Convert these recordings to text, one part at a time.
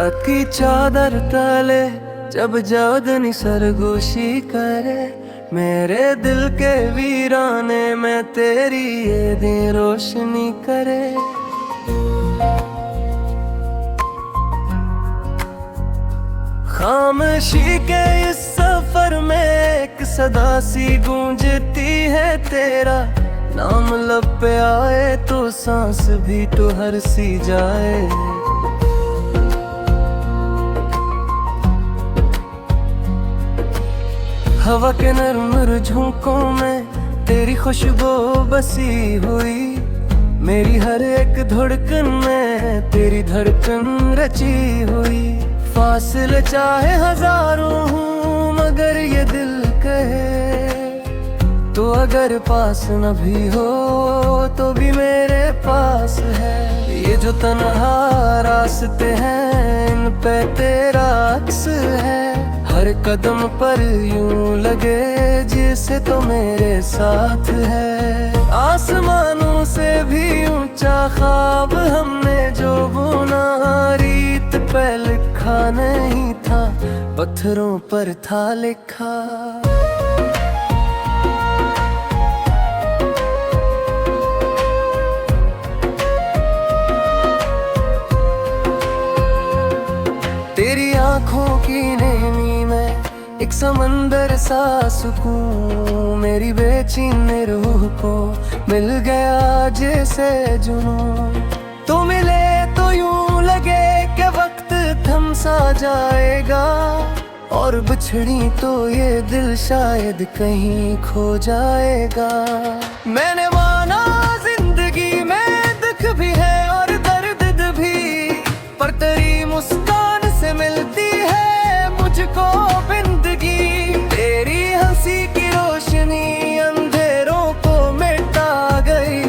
रात की चादर तले जब चांदनी सरगोशी करे, मेरे दिल के वीराने में तेरी ये दिन रोशनी करे। खामोशी के इस सफर में एक सदा सी गूंजती है तेरा नाम, लब पे आए तो सांस भी ठहर सी जाए। हवा के नर्म झोंकों में तेरी खुशबू बसी हुई, मेरी हर एक धड़कन में तेरी धड़कन रची हुई। फासले चाहे हजारों हूँ मगर ये दिल कहे, तो अगर पास न भी हो तो भी मेरे पास है। ये जो तन्हा रास्ते हैं इन पे तेरा अक्स है, हर कदम पर यूं लगे जैसे तो मेरे साथ है। आसमानों से भी ऊंचा ख्वाब हमने जो बुना, रीत पे लिखा नहीं था पत्थरों पर था लिखा। तेरी आंखों की नैनी में एक समंदर सा सुकून, मेरी बेचैन रूह को मिल गया जैसे जुनून। तो मिले तो यूं लगे कि वक्त थम सा जाएगा, और बिछड़ी तो ये दिल शायद कहीं खो जाएगा। मैंने माना जिंदगी में दुख भी है और दर्द भी, पर तेरी मुस्कान से मिलती है मुझको जिंदगी। तेरी हंसी की रोशनी अंधेरों को मिटा गई,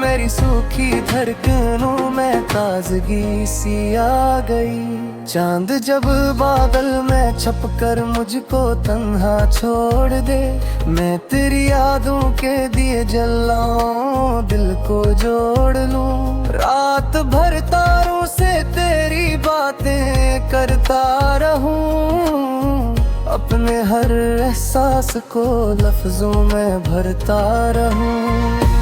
मेरी सूखी धड़कनों में ताजगी सी आ गई। चांद जब बादल में छपकर मुझको तन्हा छोड़ दे, मैं तेरी यादों के दिए जलाऊं दिल को जोड़ लूं। रात भर तारों से तेरी बातें करता रहूं, अपने हर एहसास को लफ्जों में भरता रहूं।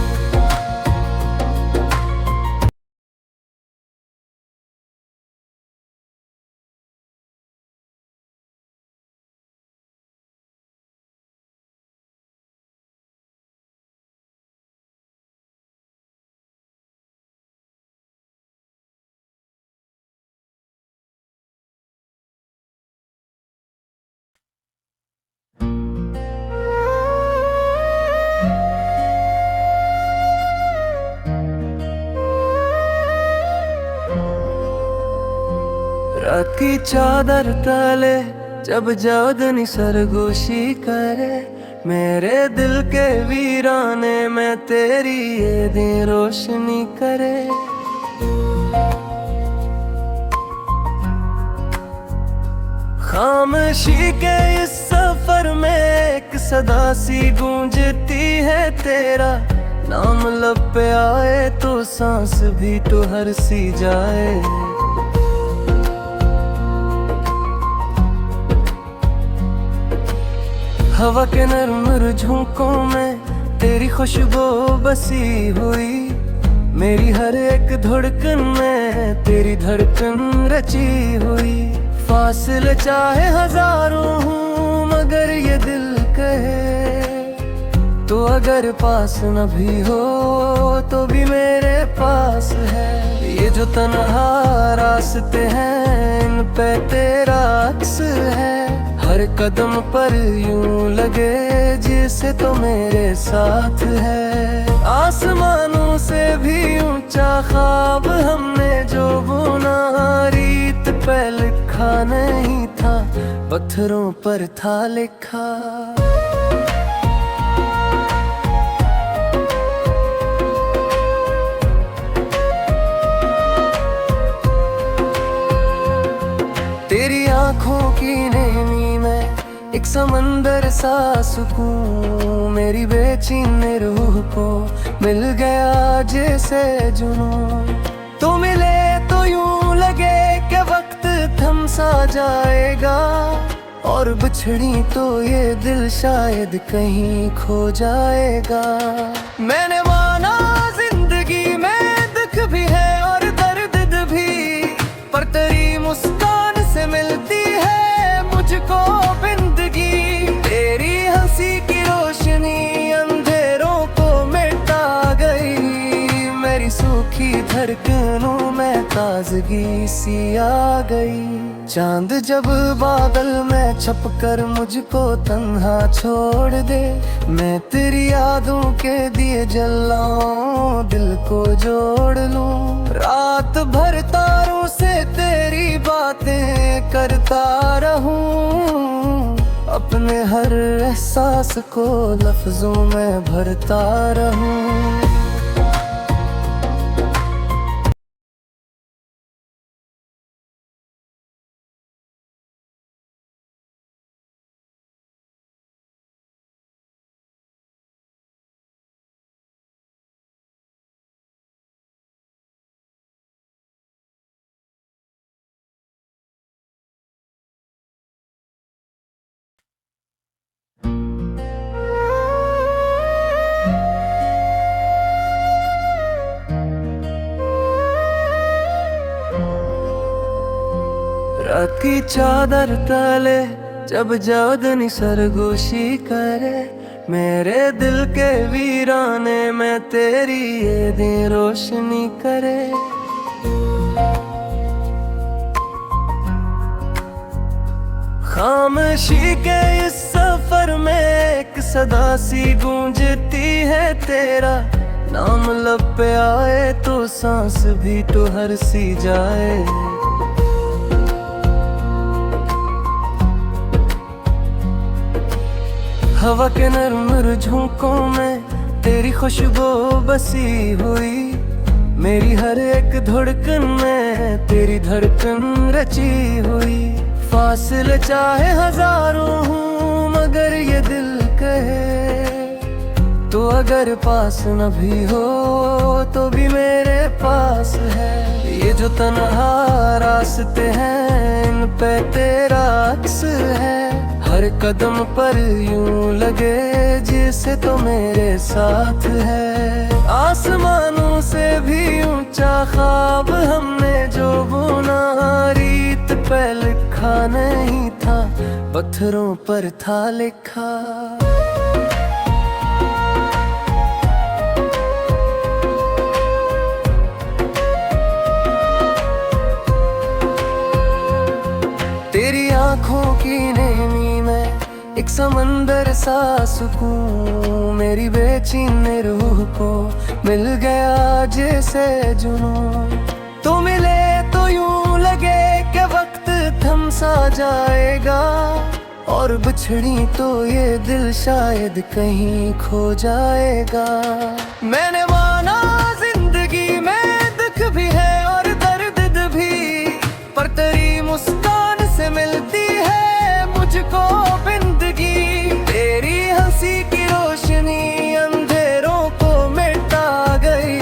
रात की चादर तले जब चांदनी सरगोशी करे, मेरे दिल के वीराने में तेरी ये दिन रोशनी करे। खामोशी के इस सफर में एक सदा सी गूंजती है तेरा नाम, लब पे आए तो सांस भी ठहर सी जाए। हवा के नर्म झोंकों में तेरी खुशबू बसी हुई, मेरी हर एक धड़कन में तेरी धड़कन रची हुई। फासले चाहे हजारों हूँ मगर ये दिल कहे, तो अगर पास न भी हो तो भी मेरे पास है। ये जो तन्हा रास्ते हैं इन पे तेरा अक्स है, हर कदम पर यूं लगे जैसे तो मेरे साथ है। आसमानों से भी ऊंचा ख्वाब हमने जो बुना, रीत पे लिखा नहीं था पत्थरों पर था लिखा। तेरी आंखों की नैनी में एक समंदर सा सुकून, मेरी बेचैन रूह को मिल गया जैसे जुनून। तो मिले तो यूं लगे कि वक्त थम सा जाएगा, और बिछड़ी तो ये दिल शायद कहीं खो जाएगा। मैंने माना जिंदगी में दुख भी है और दर्द भी, पर तेरी मुस्कान से मिलती है मुझको जिंदगी। तेरी हंसी की रोशनी अंधेरों को मिटा गई, मेरी सूखी धड़कनों में ताजगी सी आ गई। चांद जब बादल में छपकर मुझको तन्हा छोड़ दे, मैं तेरी यादों के दिए जलाऊं, दिल को जोड़ लूं। रात भर तारों से तेरी बातें करता रहूं, अपने हर एहसास को लफ्जों में भरता रहूं। रात की चादर तले जब जवदनी सरगोशी करे, मेरे दिल के वीराने में तेरी ये दिन रोशनी करे। खामोशी के इस सफर में एक सदा सी गूंजती है तेरा नाम, लब पे आए तो सांस भी ठहर सी जाए। हवा के नर्म झोंकों में तेरी खुशबू बसी हुई, मेरी हर एक धड़कन में तेरी धड़कन रची हुई। फासले चाहे हजारों हूँ मगर ये दिल कहे, तो अगर पास न भी हो तो भी मेरे पास है। ये जो तन्हा रास्ते हैं इन पे तेरा अक्स है, हर कदम पर यूं लगे जैसे तो मेरे साथ है। आसमानों से भी ऊंचा ख्वाब हमने जो बुना, रीत पे लिखा नहीं था पत्थरों पर था लिखा। तेरी आंखों की नैनी में एक समंदर सा सुकून, मेरी बेचैन रूह को मिल गया जैसे जुनून। तो मिले तो यूं लगे कि वक्त थम सा जाएगा, और बिछड़ी तो ये दिल शायद कहीं खो जाएगा। मैंने माना जिंदगी में दुख भी है और दर्द भी, पर तेरी मुस्कान से मिलती है मुझको जिंदगी। तेरी हंसी की रोशनी अंधेरों को मिटा गई,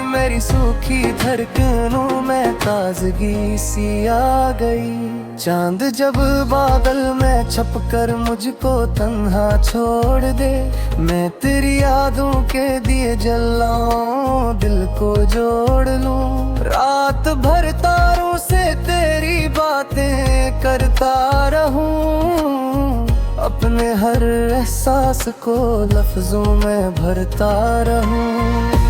मेरी सूखी धड़कनों में ताजगी सी आ गई। चांद जब बादल में छपकर मुझको तन्हा छोड़ दे, मैं तेरी यादों के दिए जलाऊं, दिल को जोड़ लूं। रात भर तारों से तेरी बातें करता रहूं, अपने हर एहसास को लफ्जों में भरता रहूं।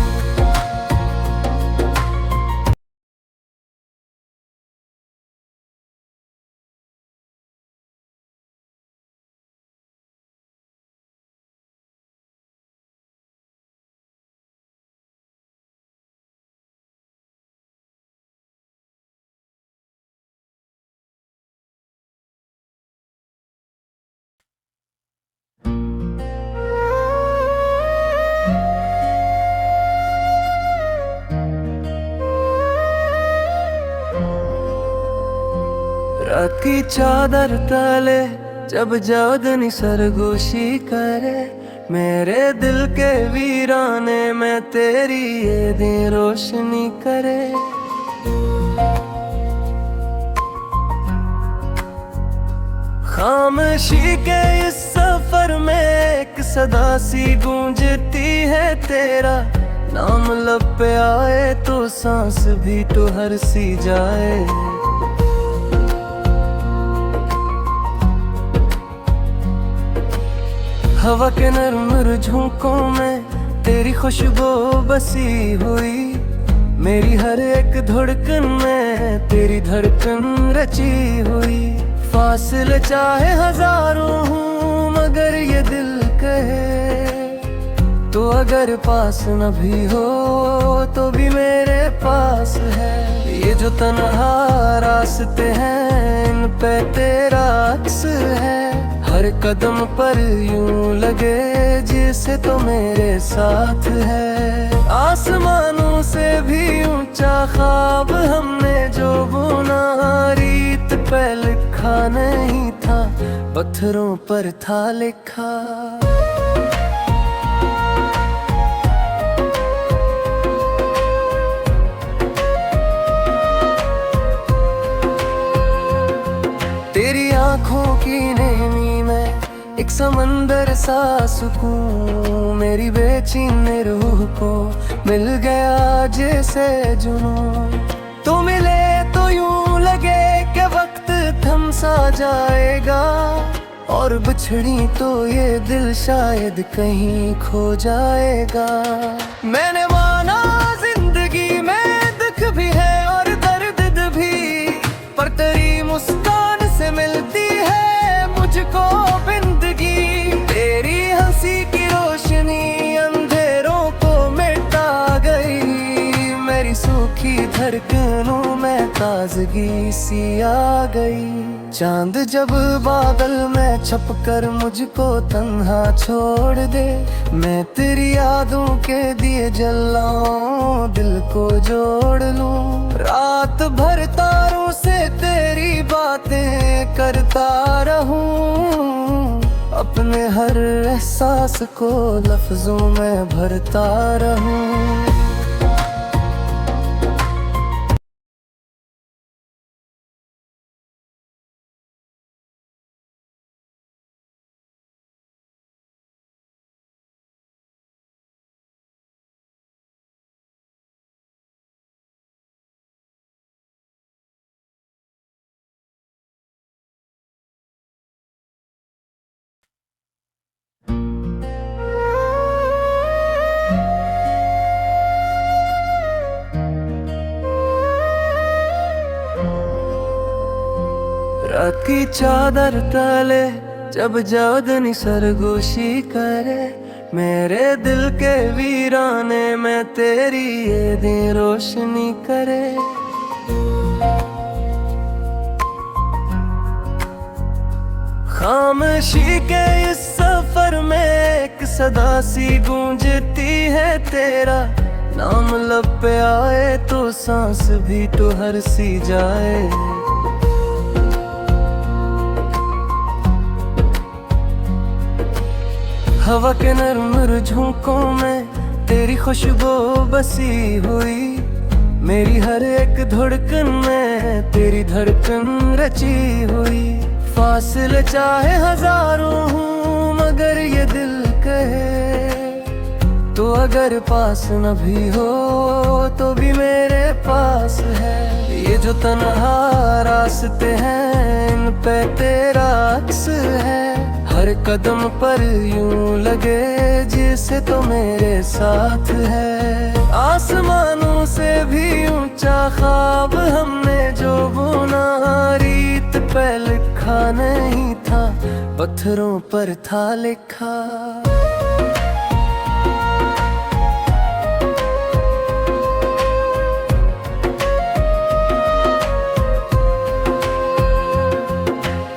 रात की चादर तले जब जवदनी सरगोशी करे, मेरे दिल के वीराने में तेरी ये दिन रोशनी करे। खामोशी के इस सफर में एक सदा सी गूंजती है तेरा नाम, लब पे आए तो सांस भी ठहर सी जाए। हवा के नर्म झोंकों में तेरी खुशबू बसी हुई, मेरी हर एक धड़कन में तेरी धड़कन रची हुई। फासले चाहे हजारों हूँ मगर ये दिल कहे तो अगर पास न भी हो तो भी मेरे पास है। ये जो तन्हा रास्ते हैं इन पे तेरा अक्स है, हर कदम पर यूं लगे जैसे तो मेरे साथ है। आसमानों से भी ऊंचा ख्वाब हमने जो बुना, रीत पे लिखा नहीं था पत्थरों पर था लिखा। तेरी आंखों की नेमी में एक समंदर सा सुकून, मेरी बेचैनी रूह को मिल गया जैसे जुनून। तो मिले तो यूं लगे कि वक्त थम सा जाएगा, और बिछड़ी तो ये दिल शायद कहीं खो जाएगा। मैंने माना जिंदगी में दुख भी है और दर्द भी, पर तेरी मुस्कान से मिलती है मुझको जिंदगी। तेरी हंसी की रोशनी अंधेरों को मिटा गई, मेरी सूखी धड़कनों में ताजगी सी आ गई। चांद जब बादल में छपकर मुझको तन्हा छोड़ दे, मैं तेरी यादों के दिए जलाऊं दिल को जोड़ लूं। रात भर तारों से तेरी बातें करता रहूं, अपने हर एहसास को लफ्जों में भरता रहूं। रात की चादर तले जब जवदनी सरगोशी करे, मेरे दिल के वीराने में तेरी ये दिन रोशनी करे। खामोशी के इस सफर में एक सदा सी गूंजती है तेरा नाम, लब पे आए तो सांस भी ठहर सी जाए। हवा के नर्म झोंकों में तेरी खुशबू बसी हुई, मेरी हर एक धड़कन में तेरी धड़कन रची हुई। फासले चाहे हजारों हूँ मगर ये दिल कहे तो अगर पास न भी हो तो भी मेरे पास है। ये जो तन्हा रास्ते हैं इन पे तेरा अक्स है, हर कदम पर यूं लगे जैसे तो मेरे साथ है। आसमानों से भी ऊंचा ख्वाब हमने जो बुना, रीत पे लिखा नहीं था पत्थरों पर था लिखा।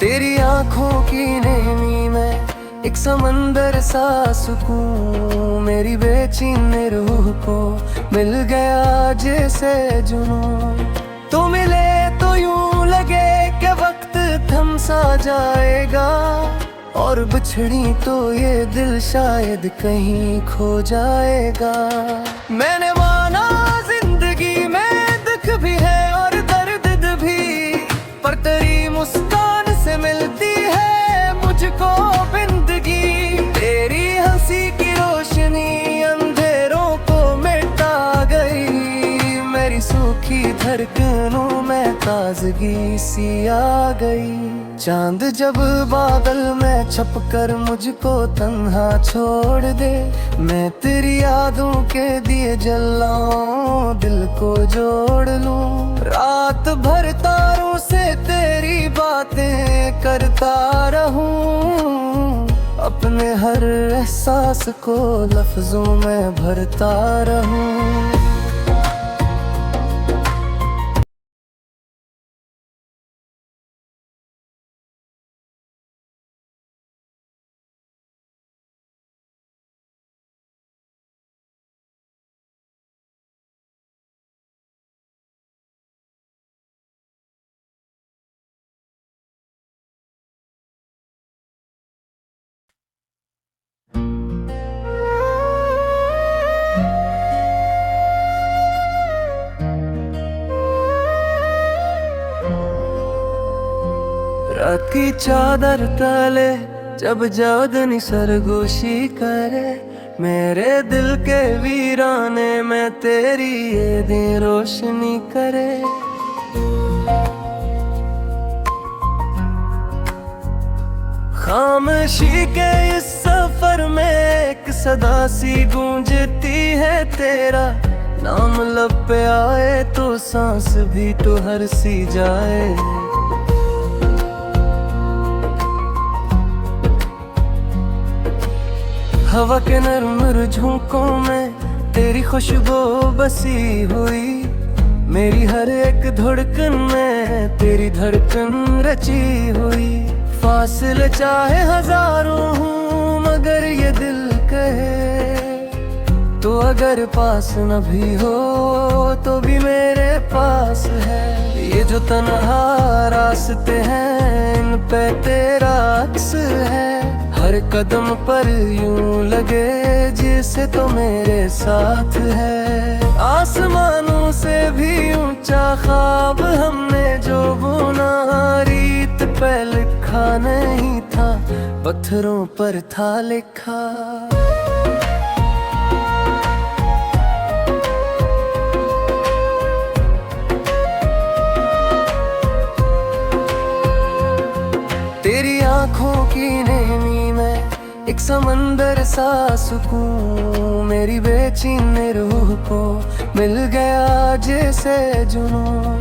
तेरी आंखों की नेमी में एक समंदर सा सुकून, मेरी बेचैनी रूह को मिल गया जैसे जुनून। तो मिले तो यूं लगे कि वक्त थम सा जाएगा, और बिछड़ी तो ये दिल शायद कहीं खो जाएगा। मैंने माना जिंदगी में दुख भी है और दर्द भी, पर तेरी मुस्कान से मिलती है धड़कनों में ताजगी सी आ गई। चांद जब बादल में छपकर मुझको तन्हा छोड़ दे, मैं तेरी यादों के दिए जलाऊं, दिल को जोड़ लूं। रात भर तारों से तेरी बातें करता रहूं, अपने हर एहसास को लफ्जों में भरता रहूं। रात की चादर तले जब जवदनी सरगोशी करे, मेरे दिल के वीराने में तेरी ये दिन रोशनी करे। खामोशी के इस सफर में एक सदा सी गूंजती है तेरा नाम, लब पे आए तो सांस भी ठहर सी जाए। हवा के नर्म झोंकों में तेरी खुशबू बसी हुई, मेरी हर एक धड़कन में तेरी धड़कन रची हुई। फासले चाहे हजारों हूँ मगर ये दिल कहे, तो अगर पास न भी हो तो भी मेरे पास है। ये जो तन्हा रास्ते हैं इन पे तेरा अक्स है, हर कदम पर यूं लगे जैसे तो मेरे साथ है। आसमानों से भी ऊंचा ख्वाब हमने जो बुना, रीत पे लिखा नहीं था पत्थरों पर था लिखा। तेरी आंखों की नैनी में एक समंदर सा सुकून, मेरी बेचैनी रूह को मिल गया जैसे जुनून।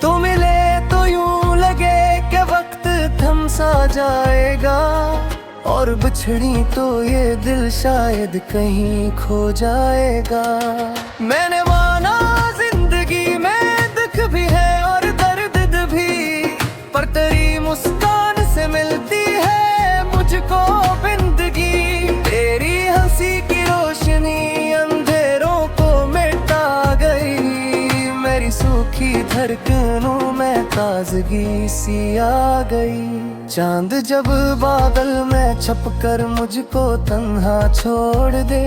तो मिले तो यूं लगे कि वक्त थम सा जाएगा, और बिछड़ी तो ये दिल शायद कहीं खो जाएगा। मैंने माना जिंदगी में दुख भी है और दर्द भी, पर तेरी मुस्कान से मिलती है मुझको जिंदगी। तेरी हंसी की रोशनी अंधेरों को मिटा गई, मेरी सूखी धड़कनों में ताजगी सी आ गई। चांद जब बादल में छपकर मुझको तन्हा छोड़ दे,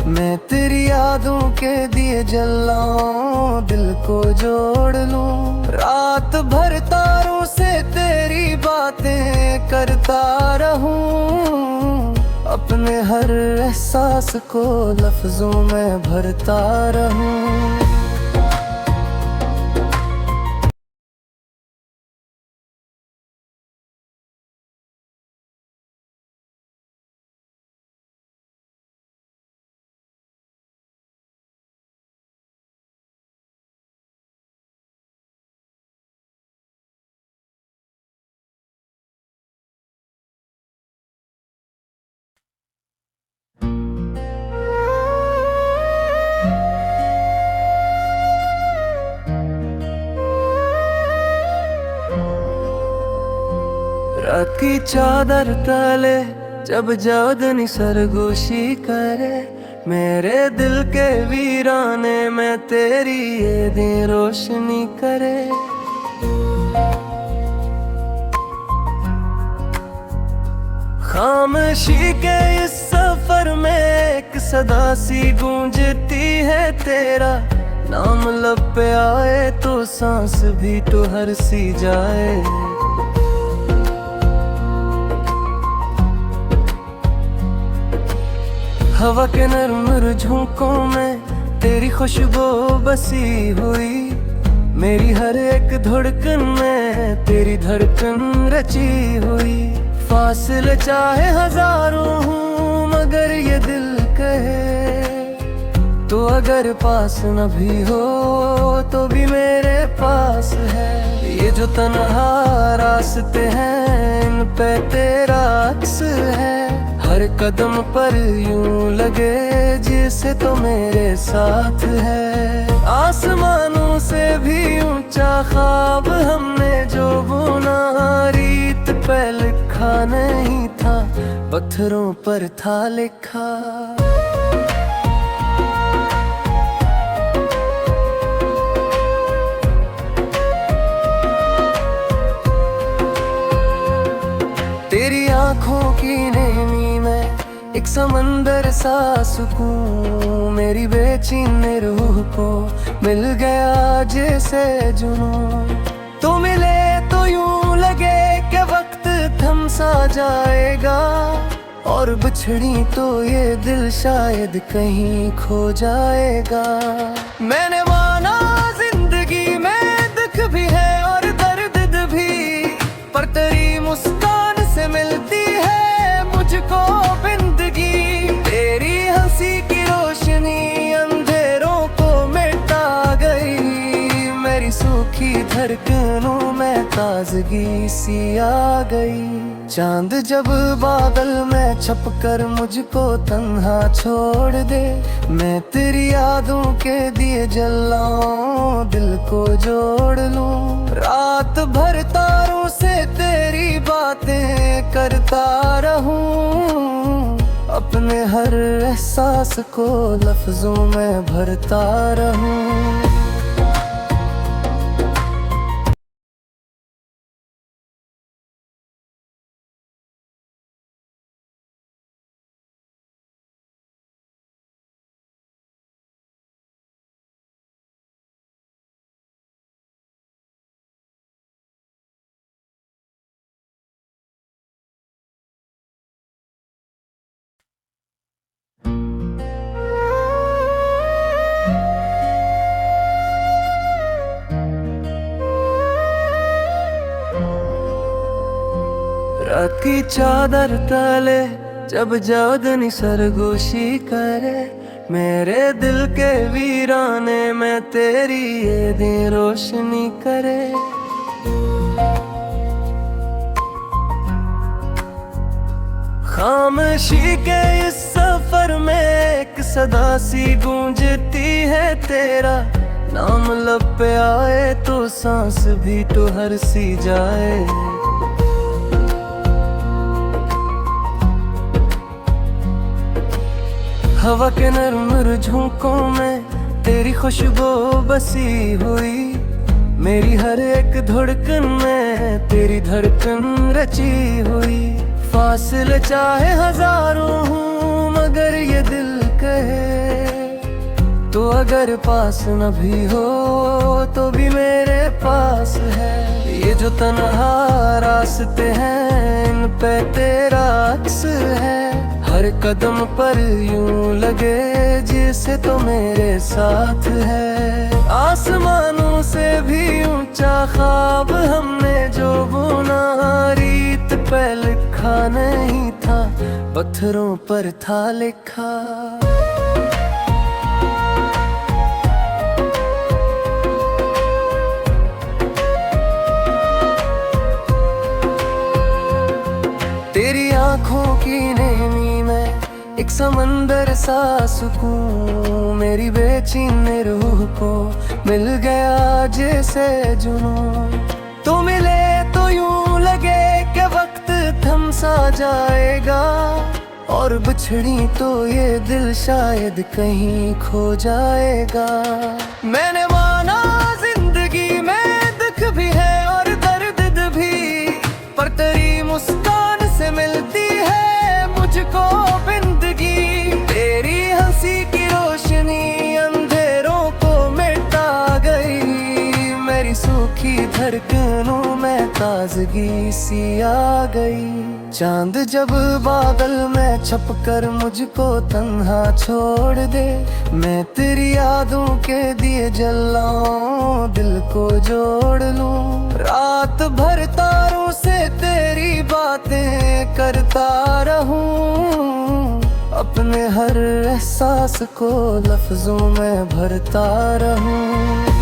मैं तेरी यादों के दिए जलाऊं, दिल को जोड़ लूं। रात भर तारों से तेरी बातें करता रहूं, अपने हर एहसास को लफ्जों में भरता रहूं। रात की चादर तले जब जवदनी सरगोशी करे, मेरे दिल के वीराने में तेरी ये दिन रोशनी करे। खामोशी के इस सफर में एक सदा सी गूंजती है तेरा नाम, लब पे आए तो सांस भी ठहर सी जाए। हवा के नर्म झोंकों में तेरी खुशबू बसी हुई, मेरी हर एक धड़कन में तेरी धड़कन रची हुई। फासले चाहे हजारों हूँ मगर ये दिल कहे तो अगर पास न भी हो तो भी मेरे पास है। ये जो तन्हा रास्ते हैं इन पे तेरा अक्स है। हर कदम पर यूं लगे जैसे तो मेरे साथ है। आसमानों से भी ऊंचा ख्वाब हमने जो बुना रीत पे लिखा नहीं था, पत्थरों पर था लिखा। तेरी आंखों की नेमी में एक समंदर सा सुकून, मेरी बेचैनी रूह को मिल गया जैसे जुनून। तो मिले तो यूं लगे कि वक्त थम सा जाएगा, और बिछड़ी तो ये दिल शायद कहीं खो जाएगा। मैंने माना जिंदगी में दुख भी है और दर्द भी, पर तेरी मुस्कान से मिलती है मुझको जिंदगी। तेरी हंसी की रोशनी अंधेरों को मिटा गई, मेरी सूखी धड़कनों में ताजगी सी आ गई। चांद जब बादल में छपकर मुझको तन्हा छोड़ दे, मैं तेरी यादों के दिए जलाऊं दिल को जोड़ लूं। रात भर तारों से तेरी बातें करता रहूं, अपने हर एहसास को लफ्जों में भरता रहूं। रात की चादर तले जब जवदनी सरगोशी करे, मेरे दिल के वीराने में तेरी ये दिन रोशनी करे। खामोशी के इस सफर में एक सदा सी गूंजती है तेरा नाम। लब पे आए तो सांस भी ठहर सी जाए। हवा के नर्म झोंकों में तेरी खुशबू बसी हुई, मेरी हर एक धड़कन में तेरी धड़कन रची हुई। फासले चाहे हजारों हूँ मगर ये दिल कहे तो अगर पास न भी हो तो भी मेरे पास है। ये जो तन्हा रास्ते हैं इन पे तेरा अक्स है। हर कदम पर यूं लगे जैसे तो मेरे साथ है। आसमानों से भी ऊंचा ख्वाब हमने जो बुना रीत पे लिखा नहीं था, पत्थरों पर था लिखा। तेरी आंखों की नेमी में एक समंदर सा सुकून, मेरी बेचैनी रूह को मिल गया जैसे जुनून। तो मिले तो यूं लगे कि वक्त थम सा जाएगा, और बिछड़ी तो ये दिल शायद कहीं खो जाएगा। मैंने माना जिंदगी में दुख भी है और दर्द भी, पर तेरी मुस्कान से मिलती है मुझको जिंदगी। तेरी हंसी की रोशनी अंधेरों को मिटा गई, मेरी सूखी धड़कनों में ताजगी सी आ गई। चांद जब बादल में छप कर मुझको तन्हा छोड़ दे, मैं तेरी यादों के दिए जलाऊं, दिल को जोड़ लूं। रात भर तारों से तेरी बातें करता रहूं, अपने हर एहसास को लफ्जों में भरता रहूं।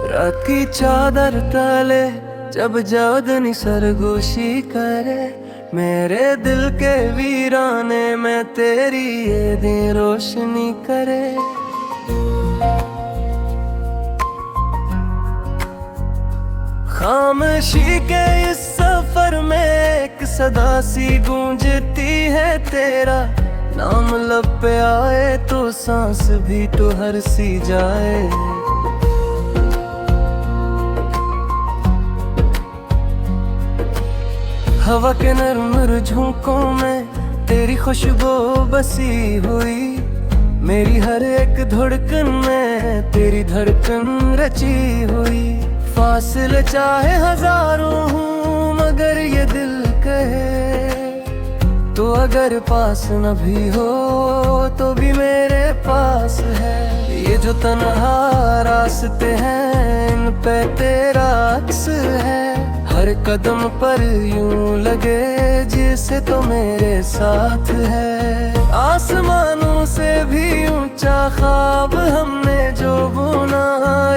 रात की चादर तले जब जवदनी सरगोशी करे, मेरे दिल के वीराने में तेरी ये दिन रोशनी करे। खामोशी के इस सफर में एक सदा सी गूंजती है तेरा नाम, लब पे आए तो सांस भी ठहर सी जाए। हवा के नर्म झोंकों में तेरी खुशबू बसी हुई, मेरी हर एक धड़कन में तेरी धड़कन रची हुई। फासले चाहे हजारों हूँ मगर ये दिल कहे, तो अगर पास न भी हो तो भी मेरे पास है। ये जो तन्हा रास्ते हैं इन पे तेरा अक्स है, हर कदम पर यूं लगे जैसे तो मेरे साथ है। आसमानों से भी ऊंचा ख्वाब हमने जो बुना,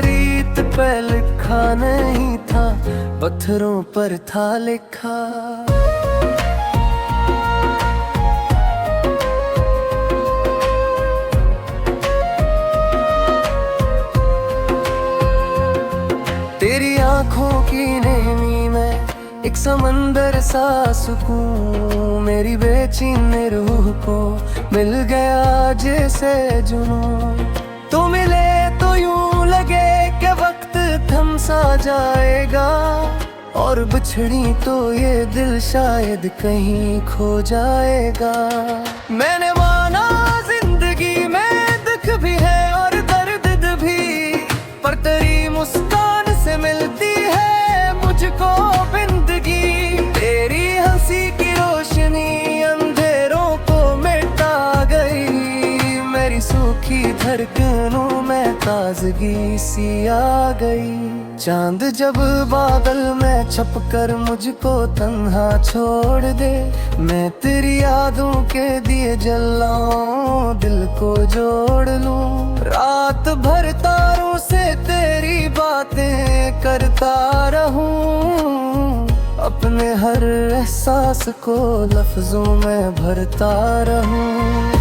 रीत पे लिखा नहीं था पत्थरों पर था लिखा। तेरी आंखों की नैनी में एक समंदर सा सुकून, मेरी बेचैनी रूह को मिल गया जैसे जुनून। तो मिले तो यूं लगे कि वक्त थम सा जाएगा, और बिछड़ी तो ये दिल शायद कहीं खो जाएगा। मैंने माना जिंदगी में दुख भी है और दर्द भी, पर तेरी मुस्कान से मिलती है मुझको जिंदगी। तेरी हंसी की रोशनी अंधेरों को मिटा गई, मेरी सूखी धड़कनों में ताजगी सी आ गई। चांद जब बादल में छप कर मुझको तन्हा छोड़ दे, मैं तेरी यादों के दिए जलाऊं, दिल को जोड़ लूं। रात भर तारों से तेरी बातें करता रहूं, अपने हर एहसास को लफ्जों में भरता रहूं।